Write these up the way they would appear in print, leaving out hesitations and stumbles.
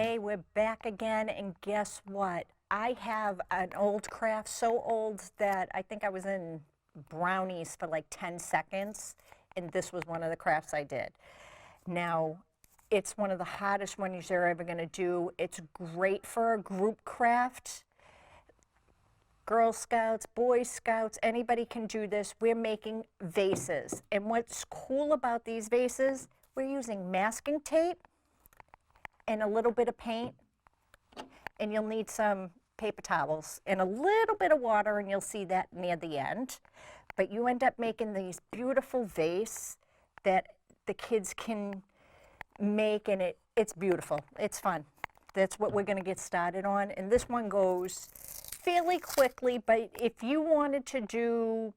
Hey, we're back again, and guess what? I have an old craft, so old that I think I was in brownies for like 10 seconds, and this was one of the crafts I did. Now, it's one of the hardest ones you're ever going to do. It's great for a group craft. Girl Scouts, Boy Scouts, anybody can do this. We're making vases, and what's cool about these vases, we're using masking tape and a little bit of paint, and you'll need some paper towels and a little bit of water, and you'll see that near the end. But you end up making these beautiful vase that the kids can make, and it's beautiful. It's fun. That's what we're going to get started on. And this one goes fairly quickly, but if you wanted to do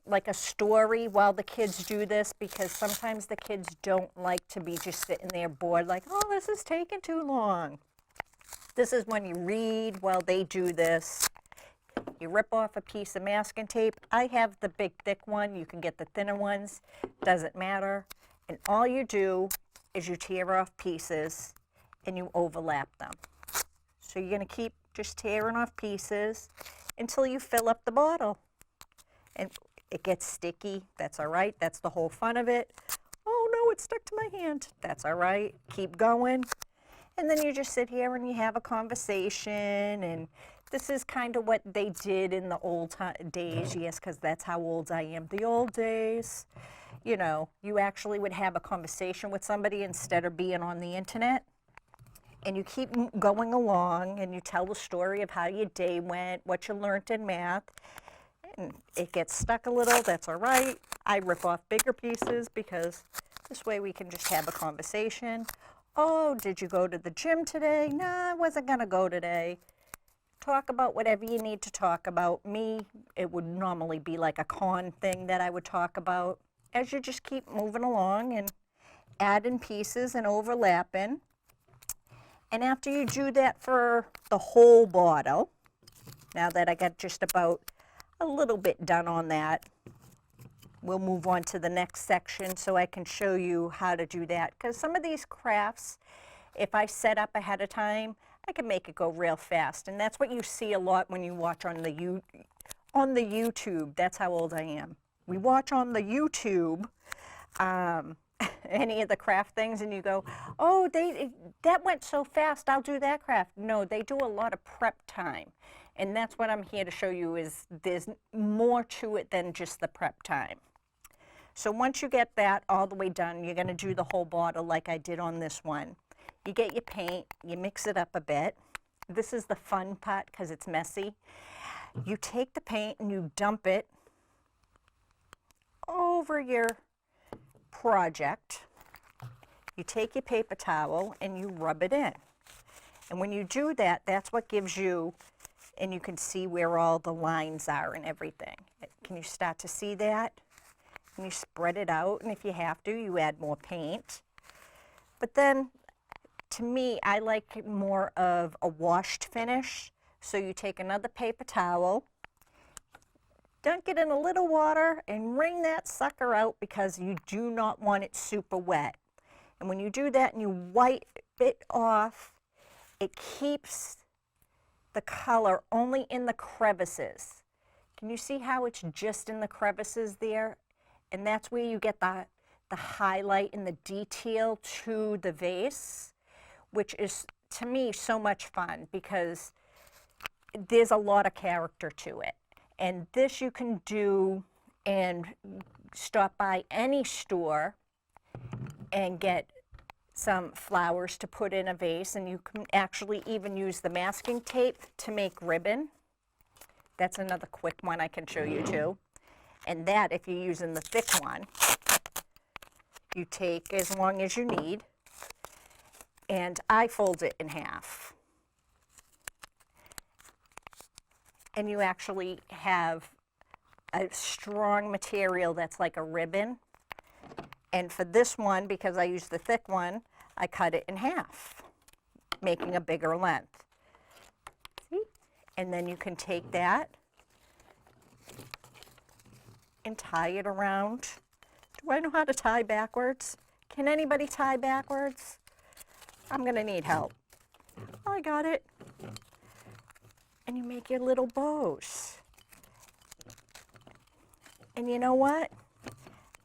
like a story while the kids do this, because sometimes the kids don't like to be just sitting there bored like, oh, this is taking too long. This is when you read while they do this. You rip off a piece of masking tape. I have the big thick one. You can get the thinner ones. Doesn't matter. And all you do is you tear off pieces and you overlap them. So you're going to keep just tearing off pieces until you fill up the bottle. And it gets sticky. That's all right. That's the whole fun of it. Oh no, it stuck to my hand. That's all right. Keep going. And then you just sit here and you have a conversation. And this is kind of what they did in the old days. Yes, because that's how old I am. The old days, you know, you actually would have a conversation with somebody instead of being on the internet. And you keep going along and you tell the story of how your day went, what you learned in math. And it gets stuck a little, that's all right. I rip off bigger pieces because this way we can just have a conversation. Oh, did you go to the gym today? Nah, I wasn't going to go today. Talk about whatever you need to talk about. Me, it would normally be like a con thing that I would talk about. As you just keep moving along and adding pieces and overlapping. And after you do that for the whole bottle, now that I got just about a little bit done on that, we'll move on to the next section so I can show you how to do that. Because some of these crafts, if I set up ahead of time, I can make it go real fast. And that's what you see a lot when you watch on the YouTube. That's how old I am. We watch on the YouTube any of the craft things and you go, oh, that went so fast, I'll do that craft. No, they do a lot of prep time. And that's what I'm here to show you is there's more to it than just the prep time. So once you get that all the way done, you're going to do the whole bottle like I did on this one. You get your paint, you mix it up a bit. This is the fun part because it's messy. You take the paint and you dump it over your project. You take your paper towel and you rub it in. And when you do that, that's what gives you, and you can see where all the lines are and everything. Can you start to see that? And you spread it out, and if you have to, you add more paint. But then, to me, I like more of a washed finish. So you take another paper towel, dunk it in a little water, and wring that sucker out because you do not want it super wet. And when you do that and you wipe it off, it keeps the color only in the crevices. Can you see how it's just in the crevices there? And that's where you get the highlight and the detail to the vase, which is, to me, so much fun because there's a lot of character to it. And this you can do and stop by any store and get some flowers to put in a vase, and you can actually even use the masking tape to make ribbon. That's another quick one I can show you too. And that, if you're using the thick one, you take as long as you need, and I fold it in half. And you actually have a strong material that's like a ribbon. And for this one, because I use the thick one, I cut it in half, making a bigger length. See? And then you can take that and tie it around. Do I know how to tie backwards? Can anybody tie backwards? I'm going to need help. I got it. And you make your little bows. And you know what?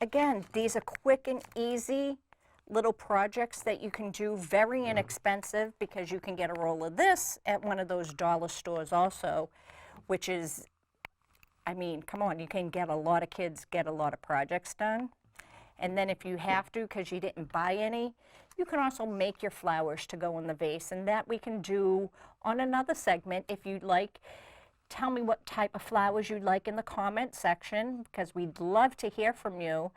Again, these are quick and easy little projects that you can do, very inexpensive, because you can get a roll of this at one of those dollar stores also, which is, I mean, come on, you can get a lot of kids, get a lot of projects done. And then if you have to, because you didn't buy any, you can also make your flowers to go in the vase, and that we can do on another segment if you'd like. Tell me what type of flowers you'd like in the comment section, because we'd love to hear from you.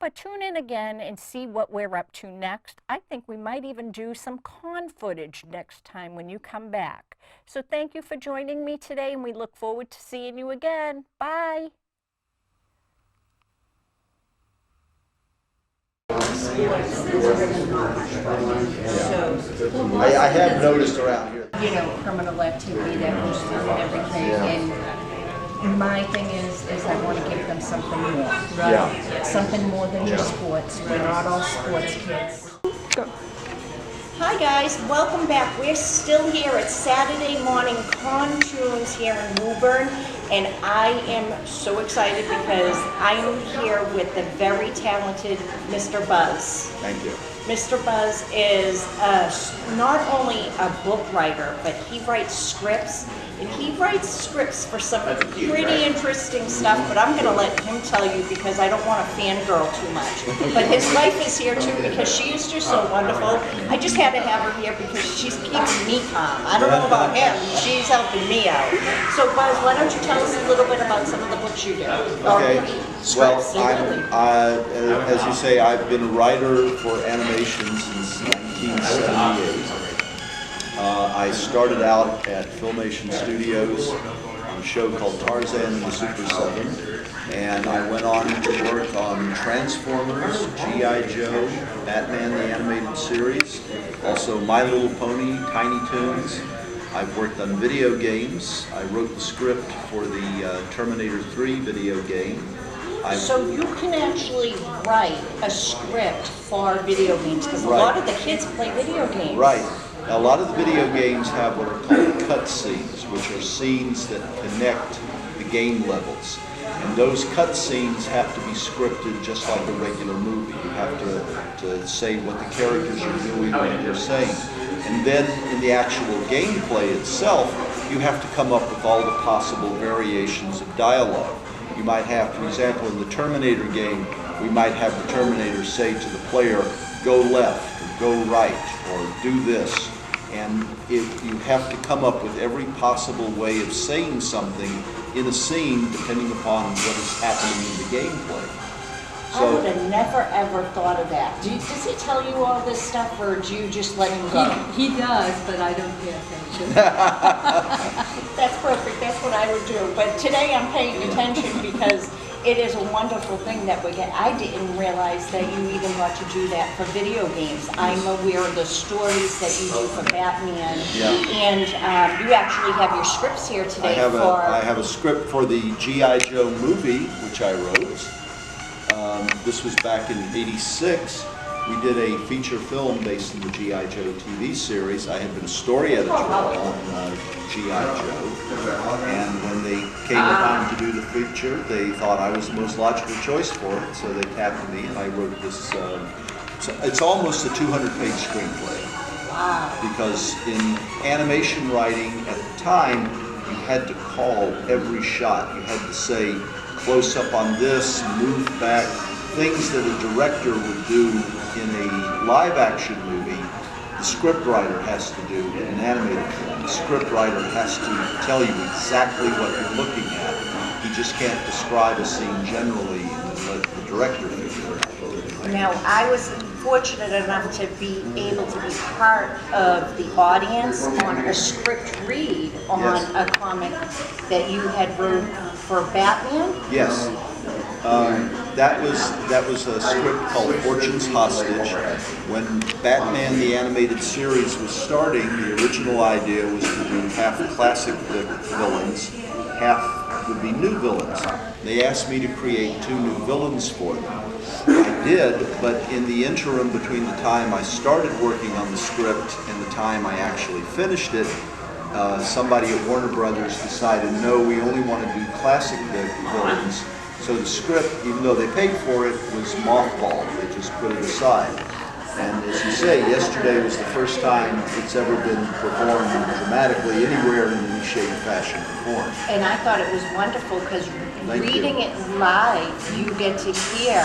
But tune in again and see what we're up to next. I think we might even do some con footage next time when you come back. So thank you for joining me today, and we look forward to seeing you again. Bye. I have noticed around here. You know, criminal activity that goes through and everything, and my thing is I want to give them something more, right? Yeah. Something more than just sports. We're not all sports kids. Go. Hi guys, welcome back. We're still here at Saturday morning Con Tunes here in Woburn, and I am so excited because I am here with the very talented Mr. Buzz. Thank you. Mr. Buzz is not only a book writer, but he writes scripts, and he writes scripts for some pretty interesting stuff, but I'm going to let him tell you because I don't want to fangirl too much. But his wife is here too because she is just so wonderful. I just had to have her here because she's keeping me calm. I don't know about him, she's helping me out. So Buzz, why don't you tell us a little bit about some of the books you do? Okay. Well, as you say, I've been a writer for animation since 1978. I started out at Filmation Studios on a show called Tarzan and the Super 7, and I went on to work on Transformers, G.I. Joe, Batman the Animated Series, also My Little Pony, Tiny Toons. I've worked on video games. I wrote the script for the Terminator 3 video game. So you can actually write a script for video games, because a lot of the kids play video games. Right. Now, a lot of the video games have what are called cut scenes, which are scenes that connect the game levels. And those cut scenes have to be scripted just like a regular movie. You have to say what the characters are doing, what they're saying. And then in the actual gameplay itself, you have to come up with all the possible variations of dialogue. You might have, for example, in the Terminator game, we might have the Terminator say to the player, go left, or go right, or do this. And you have to come up with every possible way of saying something in a scene depending upon what is happening in the gameplay. I would have never ever thought of that. Does he tell you all this stuff, or do you just let him go? He does, but I don't pay attention. That's perfect. That's what I would do. But today I'm paying attention because it is a wonderful thing that we get. I didn't realize that you even got to do that for video games. I'm aware of the stories that you do for Batman. Yeah. And you actually have your scripts here today I have a script for the G.I. Joe movie, which I wrote. This was back in '86. We did a feature film based on the G.I. Joe TV series. I had been a story editor on G.I. Joe, and when they came time to do the feature, they thought I was the most logical choice for it, so they tapped me, and I wrote this. So it's almost a 200-page screenplay. Because in animation writing at the time, you had to call every shot. You had to say, close up on this, move back, things that a director would do in a live action movie, the scriptwriter has to do in an animated film. The scriptwriter has to tell you exactly what you're looking at. He just can't describe a scene generally and let the director figure it out. Now, I was fortunate enough to be able to be part of the audience on a script read on a comic that you had wrote for Batman. Yes. That was a script called Fortune's Hostage. When Batman the Animated Series was starting, the original idea was to do half classic villains, half would be new villains. They asked me to create 2 new villains for them. I did, but in the interim between the time I started working on the script and the time I actually finished it, somebody at Warner Brothers decided, no, we only want to do classic villains. So the script, even though they paid for it, was mothballed. They just put it aside. And as you say, yesterday was the first time it's ever been performed dramatically anywhere in any shape, fashion, or form. And I thought it was wonderful because Thank you. reading it live, you get to hear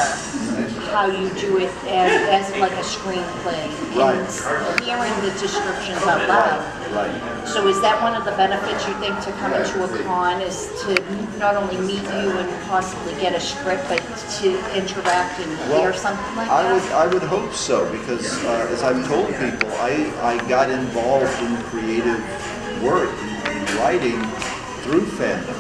how you do it as like a screenplay. Right. And hearing the descriptions out loud. Right. So is that one of the benefits you think to come into a con, is to not only meet you and possibly get a script, but to interact and hear something like that? I would hope so, because as I've told people, I got involved in creative work and writing through fandom.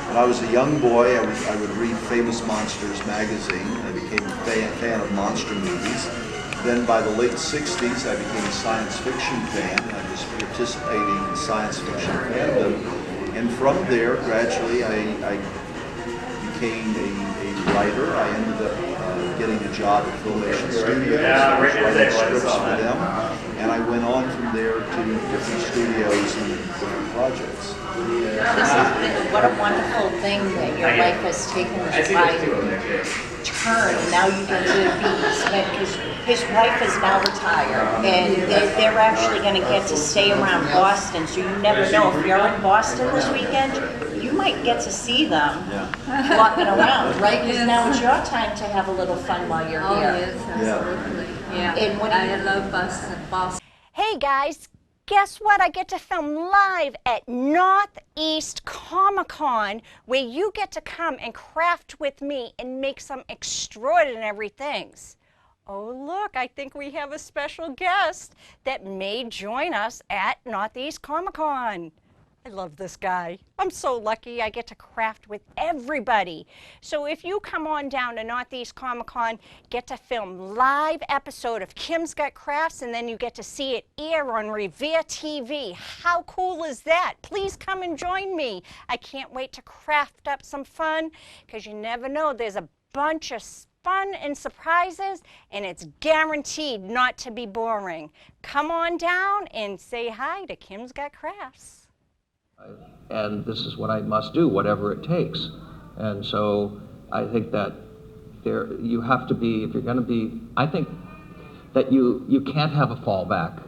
When I was a young boy, I would read Famous Monsters magazine. I became a fan of monster movies. Then by the late 60s, I became a science fiction fan. I was participating in science fiction fandom. And from there, gradually, I became a writer. I ended up getting a job at Filmation Studios. I was writing scripts for them. And I went on from there to different studios and different projects. What a wonderful thing that your life has taken this wide turn. Now you get to be spent, because his wife is now retired, and they're actually going to get to stay around Boston. So you never know, if you're in Boston this weekend, you might get to see them walking around, right? Because now it's your time to have a little fun while you're Oh, here. yes, absolutely. Yeah. And what do I you- love Boston. Hey guys, guess what? I get to film live at Northeast Comic Con, where you get to come and craft with me and make some extraordinary things. Oh look, I think we have a special guest that may join us at Northeast Comic Con. I love this guy. I'm so lucky I get to craft with everybody. So if you come on down to Northeast Comic Con, get to film live episode of Kim's Got Crafts, and then you get to see it air on Revere TV. How cool is that? Please come and join me. I can't wait to craft up some fun, because you never know, there's a bunch of fun and surprises, and it's guaranteed not to be boring. Come on down and say hi to Kim's Got Crafts. And this is what I must do, whatever it takes. And so I think that you have to be, if you're going to be, I think that you can't have a fallback.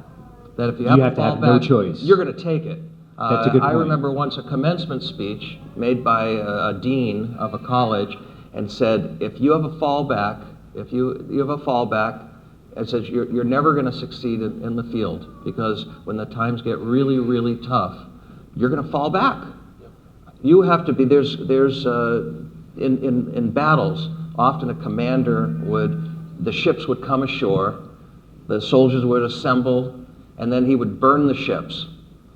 That if you have a have to have fallback, no choice. you're going to take it. That's a good I point. remember once a commencement speech made by a dean of a college, and said, if you have a fallback, it says you're never going to succeed in the field, because when the times get really, really tough, you're going to fall back. You have to be, in battles, often a commander the ships would come ashore, the soldiers would assemble, and then he would burn the ships.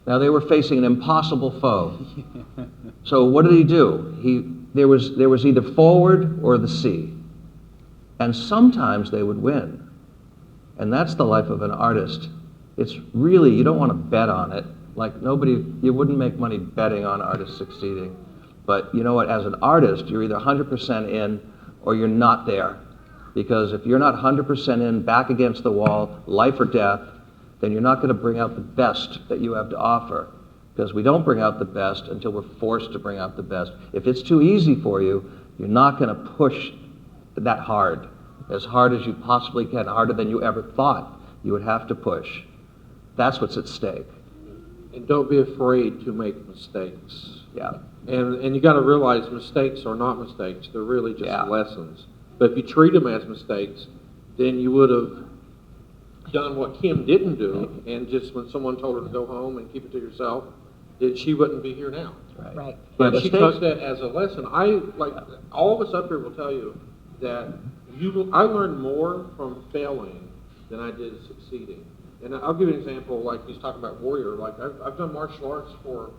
Now they were facing an impossible foe. So what did he do? There was either forward or the sea. And sometimes they would win. And that's the life of an artist. It's really, you don't want to bet on it. Like you wouldn't make money betting on artists succeeding. But you know what, as an artist, you're either 100% in or you're not there. Because if you're not 100% in, back against the wall, life or death, then you're not going to bring out the best that you have to offer. Because we don't bring out the best until we're forced to bring out the best. If it's too easy for you, you're not going to push that hard as you possibly can, harder than you ever thought you would have to push. That's what's at stake. And don't be afraid to make mistakes. Yeah. And you got to realize mistakes are not mistakes. They're really just Yeah. lessons. But if you treat them as mistakes, then you would have done what Kim didn't do, and just when someone told her to go home and keep it to yourself, she wouldn't be here now. Right. But Yeah, she mistakes- took that as a lesson. All of us up here will tell you that I learned more from failing than I did succeeding. And I'll give you an example, like he's talking about warrior. Like I've done martial arts for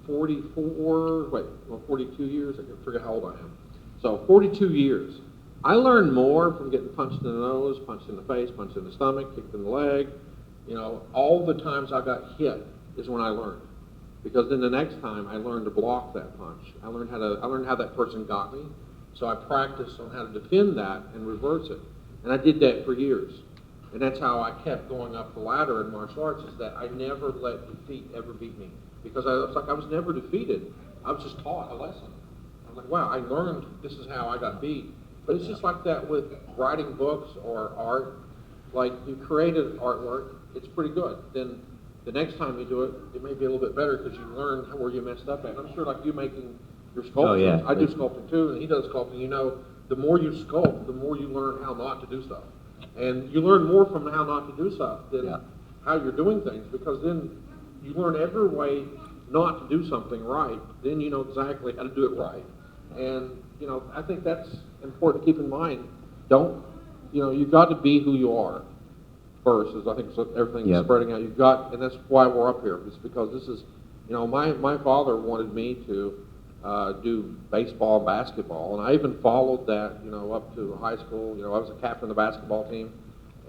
42 years. I forget how old I am. So 42 years. I learned more from getting punched in the nose, punched in the face, punched in the stomach, kicked in the leg. All the times I got hit is when I learned. Because then the next time I learned to block that punch. I learned how that person got me, So I practiced on how to defend that and reverse it. And I did that for years. And that's how I kept going up the ladder in martial arts, is that I never let defeat ever beat me. Because I was never defeated. I was just taught a lesson. I was like, wow, I learned this is how I got beat. But it's just like that with writing books or art. Like, you created artwork, it's pretty good. Then the next time you do it, it may be a little bit better because you learn where you messed up at. And I'm sure like you making your sculptures. yeah. I do sculpting too, and he does sculpting. You know, the more you sculpt, the more you learn how not to do stuff. And you learn more from how not to do stuff than how you're doing things, because then you learn every way not to do something right. Then you know exactly how to do it right. And, you know, I think that's important to keep in mind. You've got to be who you are first, as I think everything is spreading out. And that's why we're up here. It's because this is, you know, my father wanted me to do baseball and basketball, and I even followed that, you know, up to high school. You know, I was a captain of the basketball team,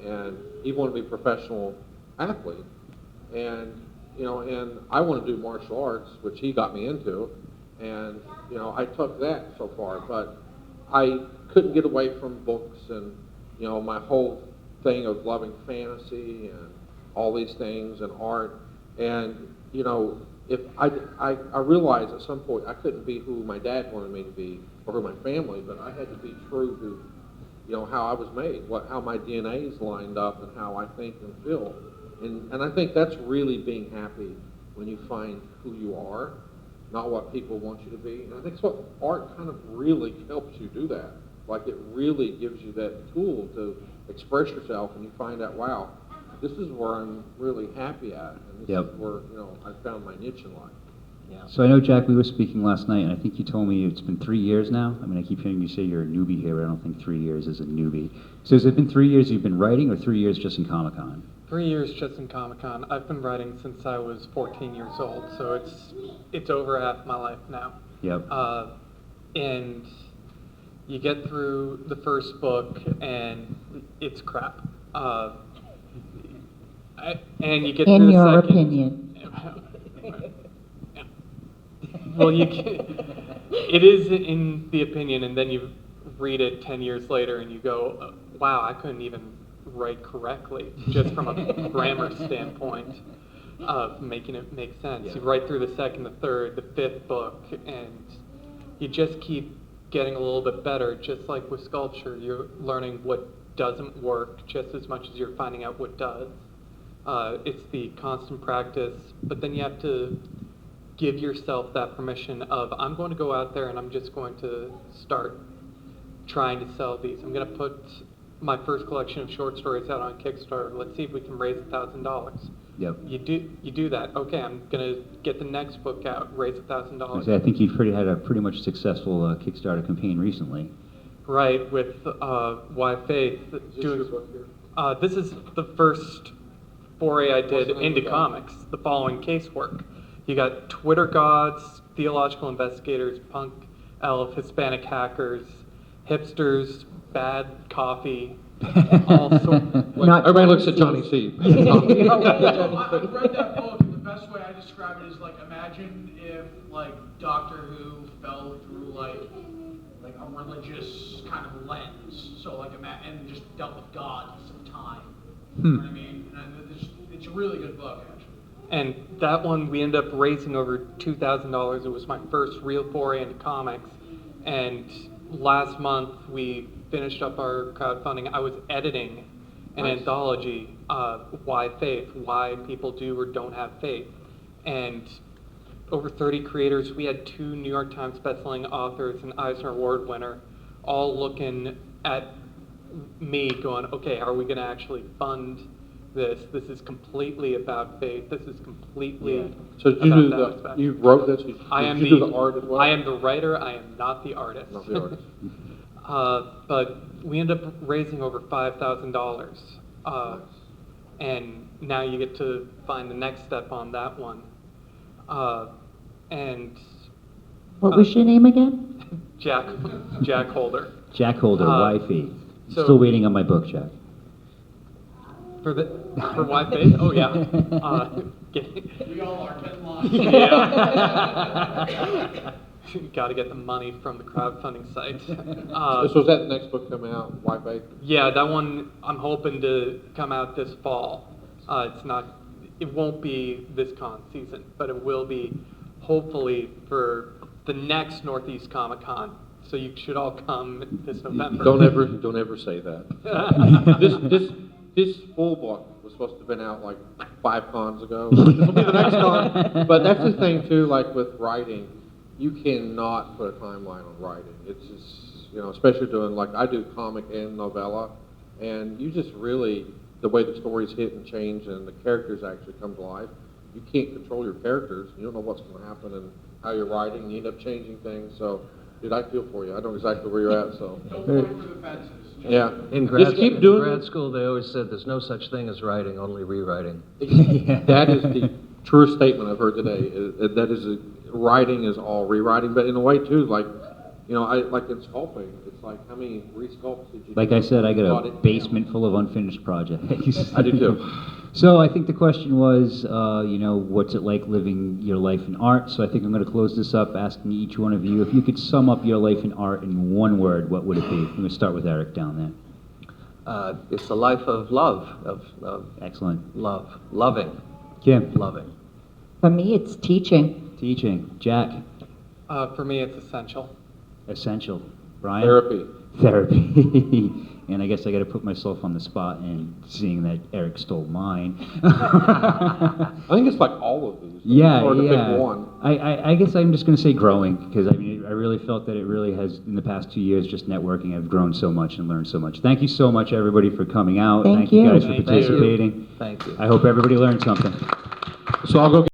and he wanted to be a professional athlete. And, you know, and I wanted to do martial arts, which he got me into, and, you know, I took that so far, but I couldn't get away from books and, you know, my whole thing of loving fantasy and all these things and art. And, you know, if I realized at some point I couldn't be who my dad wanted me to be or who my family, but I had to be true to, you know, how I was made, how my DNA is lined up and how I think and feel. And I think that's really being happy when you find who you are, not what people want you to be. And I think it's what art kind of really helps you do that. Like, it really gives you that tool to express yourself, and you find out, wow, this is where I'm really happy at, and this is where, you know, I found my niche in life. So I know, Jack, we were speaking last night, and I think you told me it's been 3 years now. I mean, I keep hearing you say you're a newbie here, but I don't think 3 years is a newbie. So has it been 3 years you've been writing, or 3 years just in Comic-Con? 3 years just in Comic-Con. I've been writing since I was 14 years old, so it's over half my life now. Yep. And you get through the first book, and it's crap. And you get In through the your second. opinion. Well, it is in the opinion, and then you read it 10 years later, and you go, wow, I couldn't even write correctly, just from a grammar standpoint of making it make sense. You write through the second, the third, the fifth book, and you just keep getting a little bit better. Just like with sculpture, you're learning what doesn't work just as much as you're finding out what does. It's the constant practice, but then you have to give yourself that permission of, I'm going to go out there and I'm just going to start trying to sell these. I'm going to put my first collection of short stories out on Kickstarter. Let's see if we can raise $1,000. Yep. You do that. Okay, I'm going to get the next book out, raise $1,000. I think you've had a pretty much successful Kickstarter campaign recently. Right, with Why Faith. Is this your book here? This is the first foray I did What's the name into of that? comics, the following casework. You got Twitter gods, theological investigators, punk elf, Hispanic hackers, hipsters, bad coffee, all sorts. Everybody looks at Johnny C. I've read that book, and the best way I describe it is like, imagine if like Doctor Who fell through like a religious kind of lens, so like and just dealt with God some time. You know what I mean? And it's a really good book, actually. And that one, we ended up raising over $2,000. It was my first real foray into comics. And last month, we finished up our crowdfunding. I was editing an anthology, Why Faith, why people do or don't have faith. And over 30 creators. We had 2 New York Times bestselling authors, an Eisner Award winner, all looking at me going, okay, are we going to actually fund this? This is completely about faith. This is completely So did you about do that aspect. you wrote this? Did I am you do the art as well? I am the writer. I am not the artist. Not the artist. But we ended up raising over $5,000, and now you get to find the next step on that one. And What was your name again? Jack Holder. Jack Holder, Uh, Why Faith. so- Still waiting on my book, Jack. For Why Faith? Oh yeah. We all are, get in line. Yeah. got to get the money from the crowdfunding site. So is that the next book coming out, White Bay? Yeah, that one I'm hoping to come out this fall. It won't be this con season, but it will be hopefully for the next Northeast Comic Con. So you should all come this November. Don't ever say that. This full book was supposed to have been out like 5 cons ago. This will be the next con. But that's the thing too, like with writing, you cannot put a timeline on writing. It's just, especially doing, like I do comic and novella, and you just really, the way the stories hit and change and the characters actually come to life, you can't control your characters. You don't know what's going to happen and how you're writing. You end up changing things. So, dude, I feel for you. I know exactly where you're at. So, Don't point for the fences. yeah, In grad, just keep doing grad school, they always said there's no such thing as writing, only rewriting. That is the truest statement I've heard today. Writing is all rewriting, but in a way too, like, I like in sculpting, it's like how many resculpts did you? Like do? I said, I got Got a it basement full of unfinished projects. I do too. So I think the question was, what's it like living your life in art? So I think I'm going to close this up asking each one of you, if you could sum up your life in art in one word, what would it be? I'm going to start with Eric down there. It's a life of love, of Excellent. love, loving, Kim? loving. For me, it's teaching. Teaching. Jack? For me, it's essential. Essential. Brian? Therapy. Therapy. And I guess I got to put myself on the spot and seeing that Eric stole mine. I think it's like all of these. Yeah, Hard to yeah. pick one. I guess I'm just going to say growing, because I really felt that it really has, in the past 2 years, just networking, I've grown so much and learned so much. Thank you so much, everybody, for coming out. Thank you you. guys for Thank you. participating. Thank you. I hope everybody learned something. So I'll go